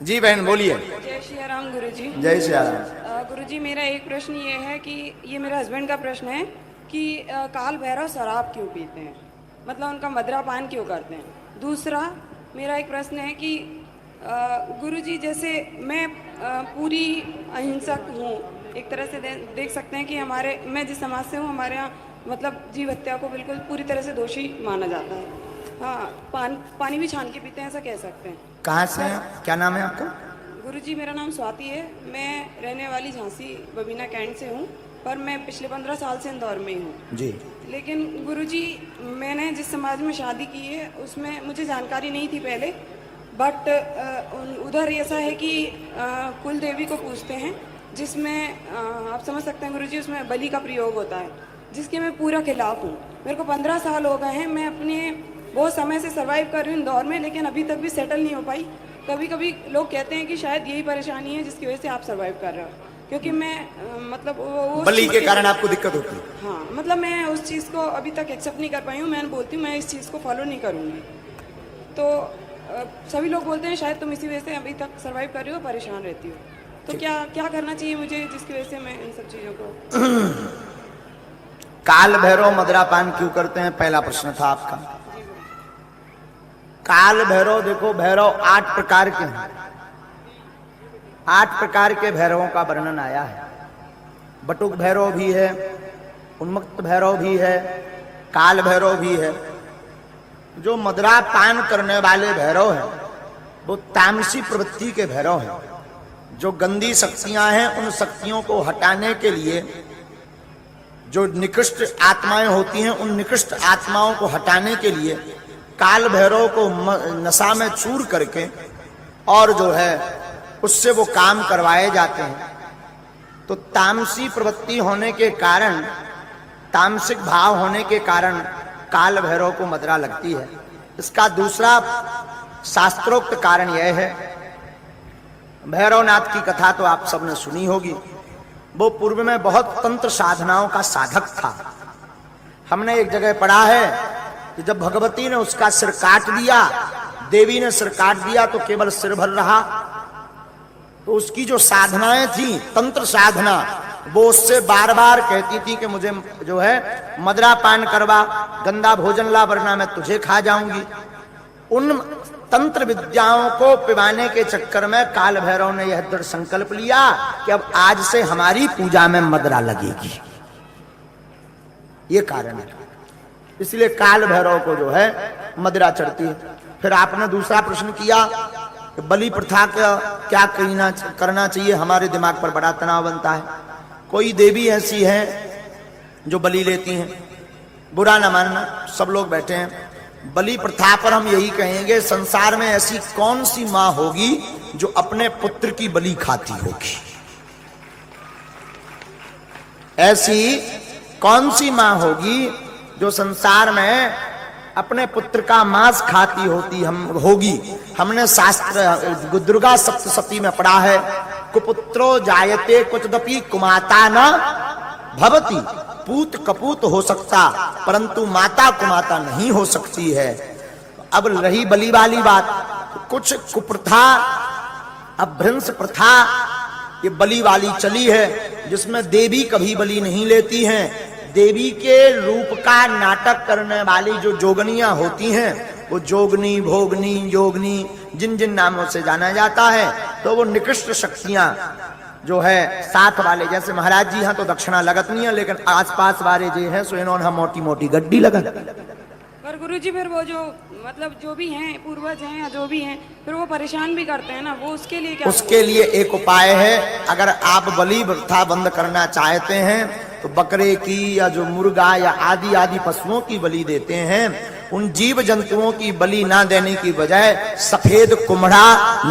जी बहन बोलिए। जय श्री राम गुरुजी। जय श्री राम। गुरुजी मेरा एक प्रश्न ये है कि ये मेरे हस्बैंड का प्रश्न है कि काल भैरव शराब क्यों पीते हैं, मतलब उनका मदिरापान क्यों करते हैं। दूसरा मेरा एक प्रश्न है कि गुरुजी जैसे मैं पूरी अहिंसक हूँ, एक तरह से देख सकते हैं कि मैं जिस समाज से हूँ हमारे यहाँ मतलब जीव हत्या को बिल्कुल पूरी तरह से दोषी माना जाता है। हाँ, पानी भी छान के पीते हैं, ऐसा कह सकते हैं। कहाँ से हैं, क्या नाम है आपका? गुरुजी मेरा नाम स्वाति है, मैं रहने वाली झांसी बबीना कैंट से हूँ, पर मैं पिछले 15 साल से इंदौर में ही हूँ जी। लेकिन गुरुजी मैंने जिस समाज में शादी की है उसमें मुझे जानकारी नहीं थी पहले, बट उधर ऐसा है कि कुल देवी को पूजते हैं जिसमें आप समझ सकते हैं गुरुजी उसमें बलि का प्रयोग होता है, जिसके मैं पूरा खिलाफ हूँ। मेरे को 15 साल हो गए हैं, मैं अपने बहुत समय से सर्वाइव कर रही हूँ इंदौर में, लेकिन अभी तक भी सेटल नहीं हो पाई। कभी कभी लोग कहते हैं कि शायद यही परेशानी है जिसकी वजह से आप सर्वाइव कर रहे हो, क्योंकि मैं मतलब वो बलि के कारण आपको दिक्कत होती है। हाँ, मतलब मैं उस चीज़ को अभी तक एक्सेप्ट नहीं कर पाई हूँ। मैं बोलती हूँ मैं इस चीज़ को फॉलो नहीं करूँगी, तो सभी लोग बोलते हैं शायद तुम इसी वजह से अभी तक सर्वाइव कर रही हो, परेशान रहती हो, तो क्या क्या करना चाहिए मुझे जिसकी वजह से मैं इन सब चीज़ों को। काल भैरव मदिरापान क्यों करते हैं, पहला प्रश्न था आपका। काल भैरव, देखो भैरव 8 प्रकार के हैं, 8 प्रकार के भैरवों का वर्णन आया है। बटुक भैरव भी है, उन्मत्त भैरव भी है, काल भैरव भी है। जो मदिरापान करने वाले भैरव हैं वो तामसी प्रवृत्ति के भैरव हैं। जो गंदी शक्तियां हैं उन शक्तियों को हटाने के लिए जो निकृष्ट आत्माएं होती हैं उन निकृष्ट आत्माओं को हटाने के लिए काल भैरव को नशा में चूर करके और जो है उससे वो काम करवाए जाते हैं। तो तामसी प्रवृत्ति होने के कारण, तामसिक भाव होने के कारण काल भैरव को मदिरा लगती है। इसका दूसरा शास्त्रोक्त कारण यह है, भैरवनाथ की कथा तो आप सबने सुनी होगी। वो पूर्व में बहुत तंत्र साधनाओं का साधक था। हमने एक जगह पढ़ा है कि जब भगवती ने उसका सिर काट दिया, देवी ने सिर काट दिया तो केवल सिर भर रहा, तो उसकी जो साधनाएं थी तंत्र साधना, वो उससे बार बार कहती थी कि मुझे जो है मदिरापान करवा, गंदा भोजन ला वरना मैं तुझे खा जाऊंगी। उन तंत्र विद्याओं को पिवाने के चक्कर में काल भैरव ने यह दृढ़ संकल्प लिया कि अब आज से हमारी पूजा में मदिरा लगेगी। ये कारण है, इसलिए काल भैरव को जो है मदिरा चढ़ती है। फिर आपने दूसरा प्रश्न किया कि बलि प्रथा का क्या करना चाहिए, हमारे दिमाग पर बड़ा तनाव बनता है। कोई देवी ऐसी है जो बलि लेती हैं, बुरा ना मानना, सब लोग बैठे हैं। बलि प्रथा पर हम यही कहेंगे, संसार में ऐसी कौन सी मां होगी जो अपने पुत्र की बलि खाती होगी? ऐसी कौन सी मां होगी जो संसार में अपने पुत्र का मांस खाती होगी? हमने शास्त्र दुर्गा सप्तशती में पढ़ा है, कुपुत्रो जायते कुचदपि कुमाता न भवति। पूत कपूत हो सकता परंतु माता कुमाता नहीं हो सकती है। अब रही बलि वाली बात, कुछ कुप्रथा, अभ्रंश प्रथा ये बलि वाली चली है, जिसमें देवी कभी बलि नहीं लेती हैं। देवी के रूप का नाटक करने वाली जो जोगनियां होती हैं, वो जोगनी, भोगनी, योगनी, जिन जिन नामों से जाना जाता है, तो वो निकृष्ट शक्तियां जो है साथ वाले, जैसे महाराज जी यहाँ तो दक्षिणा लगत नहीं है, लेकिन आसपास वाले जो है सो इन्होंने मोटी मोटी गड्डी लगत। पर गुरुजी फिर वो जो मतलब जो भी हैं पूर्वज हैं या जो भी हैं, फिर वो परेशान भी करते हैं ना, वो उसके लिए क्या? उसके लिए एक उपाय है, अगर आप बलि प्रथा बंद करना चाहते हैं तो बकरे की या जो मुर्गा या आदि आदि पशुओं की बलि देते हैं, उन जीव जंतुओं की बलि ना देने की बजाय सफेद कुम्हड़ा,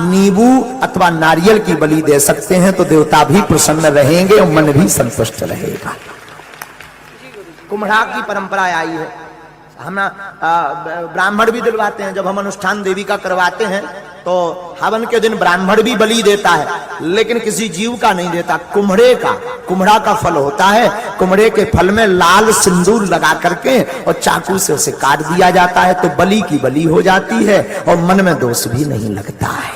नींबू अथवा नारियल की बलि दे सकते हैं, तो देवता भी प्रसन्न रहेंगे और मन भी संतुष्ट रहेगा। कुम्हड़ा की परंपरा आई है, हम ब्राह्मण भी दिलवाते हैं। जब हम अनुष्ठान देवी का करवाते हैं तो हवन के दिन ब्राह्मण भी बलि देता है, लेकिन किसी जीव का नहीं देता, कुम्हड़ा का फल होता है। कुम्हड़े के फल में लाल सिंदूर लगा करके और चाकू से उसे काट दिया जाता है, तो बलि की बलि हो जाती है और मन में दोष भी नहीं लगता है।